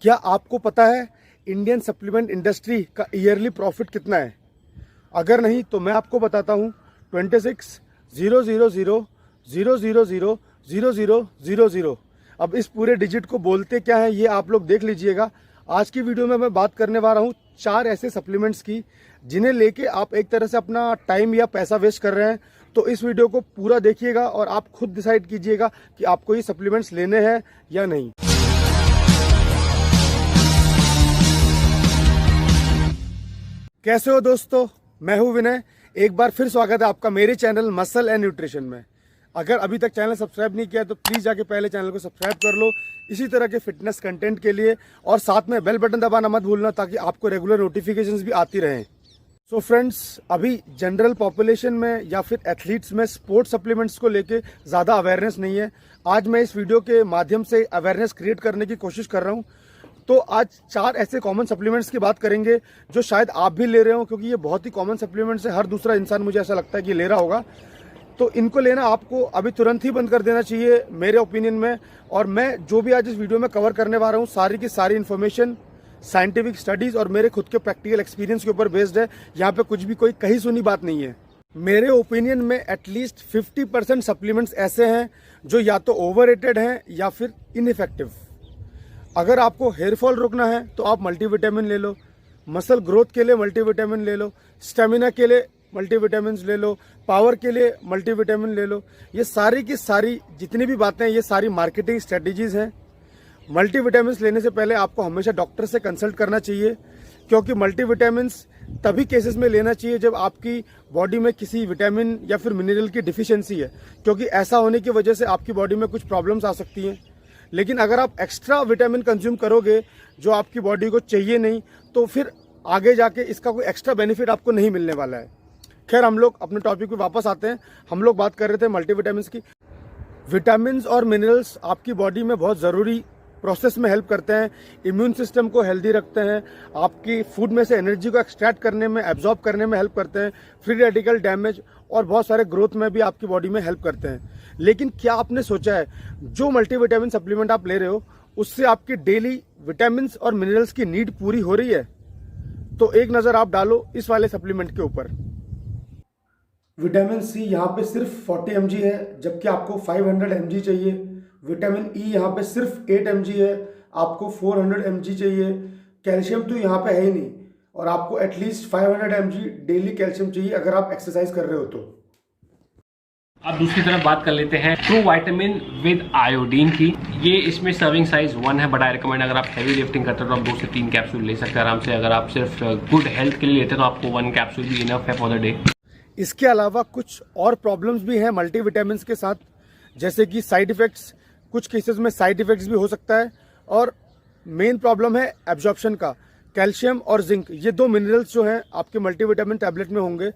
क्या आपको पता है इंडियन सप्लीमेंट इंडस्ट्री का ईयरली प्रॉफिट कितना है? अगर नहीं तो मैं आपको बताता हूँ। 26,000,000,000,000. अब इस पूरे डिजिट को बोलते क्या है ये आप लोग देख लीजिएगा। आज की वीडियो में मैं बात करने वाला हूँ 4 ऐसे सप्लीमेंट्स की जिन्हें लेके आप एक तरह से अपना टाइम या पैसा वेस्ट कर रहे हैं। तो इस वीडियो को पूरा देखिएगा और आप खुद डिसाइड कीजिएगा कि आपको ये सप्लीमेंट्स लेने हैं या नहीं। कैसे हो दोस्तों, मैं हूं विनय। एक बार फिर स्वागत है आपका मेरे चैनल मसल एंड न्यूट्रिशन में। अगर अभी तक चैनल सब्सक्राइब नहीं किया तो प्लीज़ जाके पहले चैनल को सब्सक्राइब कर लो इसी तरह के फिटनेस कंटेंट के लिए, और साथ में बेल बटन दबाना मत भूलना ताकि आपको रेगुलर नोटिफिकेशंस भी आती रहें। सो फ्रेंड्स, अभी जनरल पॉपुलेशन में या फिर एथलीट्स में स्पोर्ट्स सप्लीमेंट्स को लेके ज़्यादा अवेयरनेस नहीं है। आज मैं इस वीडियो के माध्यम से अवेयरनेस क्रिएट करने की कोशिश कर रहा हूँ। तो आज 4 ऐसे कॉमन सप्लीमेंट्स की बात करेंगे जो शायद आप भी ले रहे हो, क्योंकि ये बहुत ही कॉमन सप्लीमेंट्स है। हर दूसरा इंसान मुझे ऐसा लगता है कि ले रहा होगा। तो इनको लेना आपको अभी तुरंत ही बंद कर देना चाहिए मेरे ओपिनियन में। और मैं जो भी आज इस वीडियो में कवर करने वाला हूँ सारी की सारी इन्फॉर्मेशन साइंटिफिक स्टडीज और मेरे खुद के प्रैक्टिकल एक्सपीरियंस के ऊपर बेस्ड है। यहाँ पे कुछ भी कोई कहीं सुनी बात नहीं है। मेरे ओपिनियन में एटलीस्ट 50% सप्लीमेंट्स ऐसे हैं जो या तो ओवररेटेड हैं या फिर इनइफेक्टिव। अगर आपको हेयर फॉल रोकना है तो आप मल्टीविटामिन ले लो, मसल ग्रोथ के लिए मल्टीविटामिन ले लो, स्टेमिना के लिए मल्टीविटामिन ले लो, पावर के लिए मल्टीविटामिन ले लो। ये सारी की सारी जितनी भी बातें हैं ये सारी मार्केटिंग स्ट्रेटजीज हैं। मल्टीविटामिन लेने से पहले आपको हमेशा डॉक्टर से कंसल्ट करना चाहिए, क्योंकि मल्टीविटामिन तभी केसेस में लेना चाहिए जब आपकी बॉडी में किसी विटामिन या फिर मिनरल की डिफिशियंसी है, क्योंकि ऐसा होने की वजह से आपकी बॉडी में कुछ प्रॉब्लम्स आ सकती हैं। लेकिन अगर आप एक्स्ट्रा विटामिन कंज्यूम करोगे जो आपकी बॉडी को चाहिए नहीं, तो फिर आगे जाके इसका कोई एक्स्ट्रा बेनिफिट आपको नहीं मिलने वाला है। खैर, हम लोग अपने टॉपिक पे वापस आते हैं। हम लोग बात कर रहे थे मल्टीविटामिन की। विटामिन और मिनरल्स आपकी बॉडी में बहुत ज़रूरी प्रोसेस में हेल्प करते हैं, इम्यून सिस्टम को हेल्दी रखते हैं, आपकी फूड में से एनर्जी को एक्सट्रैक्ट करने में, एब्जॉर्ब करने में हेल्प करते हैं, फ्री रेडिकल डैमेज और बहुत सारे ग्रोथ में भी आपकी बॉडी में हेल्प करते हैं। लेकिन क्या आपने सोचा है जो मल्टीविटामिन सप्लीमेंट आप ले रहे हो उससे आपकी डेली विटामिन और मिनरल्स की नीड पूरी हो रही है? तो एक नज़र आप डालो इस वाले सप्लीमेंट के ऊपर। विटामिन सी यहाँ पे सिर्फ 40 mg है, जबकि आपको 500 mg चाहिए। विटामिन ई यहाँ पे सिर्फ 8 mg है, आपको 400 mg चाहिए। कैल्शियम तो यहाँ पे है ही नहीं, और आपको एटलीस्ट 500 mg डेली कैल्शियम चाहिए अगर आप एक्सरसाइज कर रहे हो तो। अब दूसरी तरफ बात कर लेते हैं ट्रू विटामिन विद आयोडीन की। ये इसमें सर्विंग साइज 1 है, बट आई रिकमेंड अगर आप हैवी लिफ्टिंग करते हो तो आप 2 से 3 कैप्सूल ले सकते हैं आराम से। अगर आप सिर्फ गुड हेल्थ के लिए लेते हैं तो आपको 1 कैप्सूल भी इनफ है फॉर द डे। इसके अलावा कुछ और प्रॉब्लम्स भी हैं मल्टीविटामिन के साथ, जैसे कि साइड इफेक्ट्स। कुछ केसेस में साइड इफेक्ट्स भी हो सकता है, और मेन प्रॉब्लम है एब्जॉर्प्शन का। कैल्शियम और जिंक, ये 2 मिनरल्स जो हैं आपके मल्टीविटामिन टैबलेट में होंगे।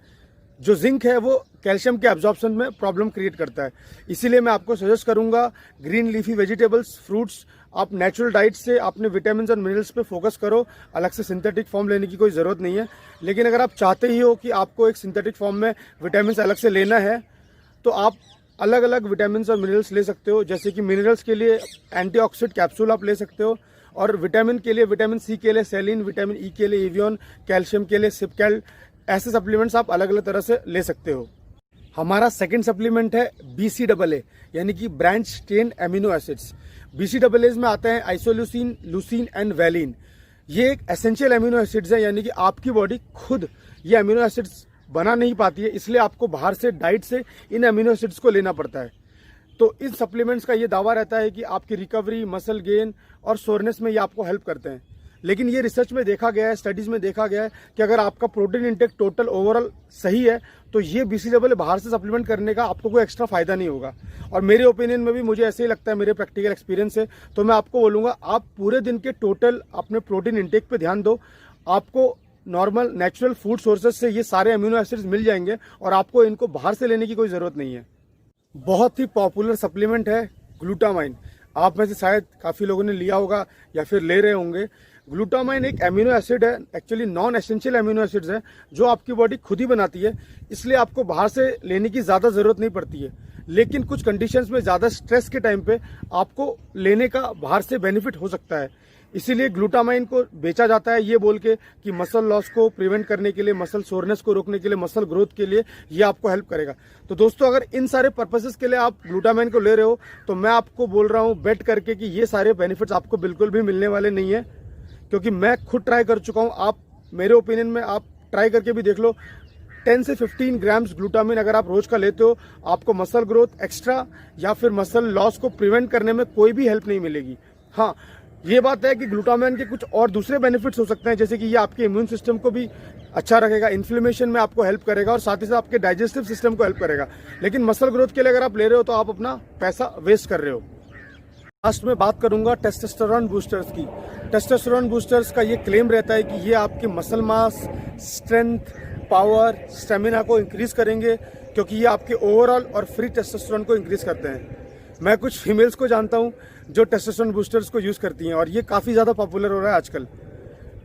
जो जिंक है वो कैल्शियम के एब्जॉर्प्शन में प्रॉब्लम क्रिएट करता है। इसीलिए मैं आपको सजेस्ट करूंगा ग्रीन लीफी वेजिटेबल्स, फ्रूट्स, आप नेचुरल डाइट से अपने विटामिन और मिनरल्स पे फोकस करो। अलग से सिंथेटिक फॉर्म लेने की कोई ज़रूरत नहीं है। लेकिन अगर आप चाहते ही हो कि आपको एक सिंथेटिक फॉर्म में विटामिन अलग से लेना है तो आप अलग अलग विटामिन और मिनरल्स ले सकते हो। जैसे कि मिनरल्स के लिए एंटीऑक्सीडेंट कैप्सूल आप ले सकते हो, और विटामिन के लिए विटामिन सी के लिए सेलिन, विटामिन ई के लिए एवियन, कैल्शियम के लिए सिपकैल। ऐसे सप्लीमेंट्स आप अलग अलग तरह से ले सकते हो। हमारा सेकंड सप्लीमेंट है BCAA, यानी कि branch chain amino acids. BCAAs में आते हैं आइसोल्यूसिन, लूसिन एंड वैलिन। ये एक एसेंशियल एमिनो एसिड्स है, यानी कि आपकी बॉडी खुद ये एमिनो एसिड्स बना नहीं पाती है, इसलिए आपको बाहर से डाइट से इन एमिनो एसिड्स को लेना पड़ता है। तो इन सप्लीमेंट्स का ये दावा रहता है कि आपकी रिकवरी, मसल गेन और सोरनेस में ये आपको हेल्प करते हैं। लेकिन ये रिसर्च में देखा गया है, स्टडीज में देखा गया है कि अगर आपका प्रोटीन इंटेक टोटल ओवरऑल सही है तो ये BCAA बाहर से सप्लीमेंट करने का आपको कोई एक्स्ट्रा फायदा नहीं होगा। और मेरे ओपिनियन में भी मुझे ऐसे ही लगता है, मेरे प्रैक्टिकल एक्सपीरियंस से। तो मैं आपको बोलूँगा आप पूरे दिन के टोटल अपने प्रोटीन इंटेक पे ध्यान दो। आपको नॉर्मल नेचुरल फूड सोर्सेज से ये सारे अमीनो एसिड्स मिल जाएंगे और आपको इनको बाहर से लेने की कोई ज़रूरत नहीं है। बहुत ही पॉपुलर सप्लीमेंट है ग्लूटामाइन। आप में से शायद काफ़ी लोगों ने लिया होगा या फिर ले रहे होंगे। ग्लूटामाइन एक एमिनो एसिड है, actually non essential amino acids है जो आपकी बॉडी खुद ही बनाती है, इसलिए आपको बाहर से लेने की ज़्यादा ज़रूरत नहीं पड़ती है। लेकिन कुछ कंडीशंस में ज़्यादा स्ट्रेस के टाइम पे आपको लेने का बाहर से बेनिफिट हो सकता है। इसीलिए ग्लूटामाइन को बेचा जाता है ये बोल के कि मसल लॉस को प्रिवेंट करने के लिए, मसल सोरनेस को रोकने के लिए, मसल ग्रोथ के लिए ये आपको हेल्प करेगा। तो दोस्तों अगर इन सारे पर्पसेस के लिए आप ग्लूटामाइन को ले रहे हो तो मैं आपको बोल रहा हूँ बेट करके कि ये सारे बेनिफिट्स आपको बिल्कुल भी मिलने वाले नहीं है, क्योंकि मैं खुद ट्राई कर चुका हूँ। आप मेरे ओपिनियन में आप ट्राई करके भी देख लो, 10 से 15 ग्राम्स ग्लूटामिन अगर आप रोज का लेते हो, आपको मसल ग्रोथ एक्स्ट्रा या फिर मसल लॉस को प्रिवेंट करने में कोई भी हेल्प नहीं मिलेगी। हाँ, ये बात है कि ग्लूटामिन के कुछ और दूसरे बेनिफिट्स हो सकते हैं, जैसे कि ये आपके इम्यून सिस्टम को भी अच्छा रखेगा, इन्फ्लेमेशन में आपको हेल्प करेगा और साथ ही साथ आपके डाइजेस्टिव सिस्टम को हेल्प करेगा। लेकिन मसल ग्रोथ के लिए अगर आप ले रहे हो तो आप अपना पैसा वेस्ट कर रहे हो। लास्ट में बात करूंगा टेस्टोस्टेरोन बूस्टर्स की। टेस्टोस्टेरोन बूस्टर्स का ये क्लेम रहता है कि ये आपके muscle mass, strength, power, stamina को इंक्रीज करेंगे, क्योंकि ये आपके ओवरऑल और फ्री टेस्टोस्टेरोन को इंक्रीज करते हैं। मैं कुछ फीमेल्स को जानता हूं जो टेस्टोस्टेरोन बूस्टर्स को यूज़ करती हैं और ये काफ़ी ज़्यादा पॉपुलर हो रहा है आजकल।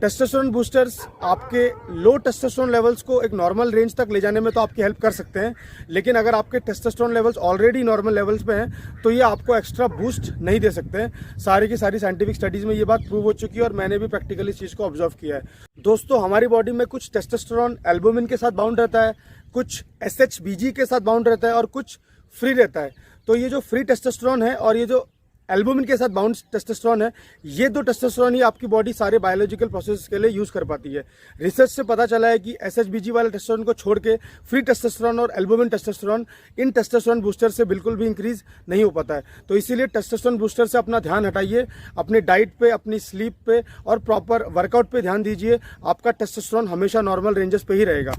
टेस्टोस्टेरोन बूस्टर्स आपके लो टेस्टोस्टेरोन लेवल्स को एक नॉर्मल रेंज तक ले जाने में तो आपकी हेल्प कर सकते हैं, लेकिन अगर आपके testosterone levels already normal levels पे हैं तो ये आपको एक्स्ट्रा बूस्ट नहीं दे सकते हैं। सारी की सारी साइंटिफिक स्टडीज़ में ये बात प्रूव हो चुकी है और मैंने भी प्रैक्टिकली इस चीज़ को ऑब्जर्व किया है। दोस्तों हमारी बॉडी में कुछ टेस्टोस्टेरोन एल्बुमिन के साथ बाउंड रहता है, कुछ SHBG के साथ बाउंड रहता है और कुछ फ्री रहता है। तो ये जो फ्री टेस्टोस्टेरोन है और ये जो एल्बुमिन के साथ बाउंड टेस्टोस्टेरोन है, ये दो टेस्टोस्टेरोन ही आपकी बॉडी सारे बायोलॉजिकल प्रोसेस के लिए यूज कर पाती है। रिसर्च से पता चला है कि SHBG वाले टेस्टोस्टेरोन को छोड़ के फ्री टेस्टोस्टेरोन और एल्बुमिन टेस्टोस्टेरोन इन टेस्टोस्टेरोन बूस्टर से बिल्कुल भी इंक्रीज नहीं हो पाता है। तो इसीलिए टेस्टोस्टेरोन बूस्टर से अपना ध्यान हटाइए, अपनी डाइट पे, अपनी स्लीप पे और प्रॉपर वर्कआउट पे ध्यान दीजिए। आपका टेस्टोस्टेरोन हमेशा नॉर्मल रेंजेस पे ही रहेगा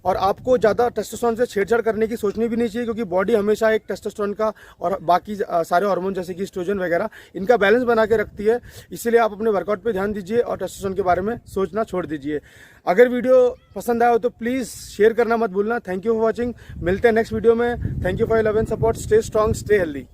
और आपको ज़्यादा टेस्टोस्टेरोन से छेड़छाड़ करने की सोचनी भी नहीं चाहिए, क्योंकि बॉडी हमेशा एक टेस्टोस्टेरोन का और बाकी सारे हार्मोन जैसे कि एस्ट्रोजन वगैरह इनका बैलेंस बना के रखती है। इसीलिए आप अपने वर्कआउट पे ध्यान दीजिए और टेस्टोस्टेरोन के बारे में सोचना छोड़ दीजिए। अगर वीडियो पसंद आया हो तो प्लीज़ शेयर करना मत भूलना। Thank you for watching. मिलते हैं नेक्स्ट वीडियो में। Thank you for your love and support. Stay strong, stay healthy.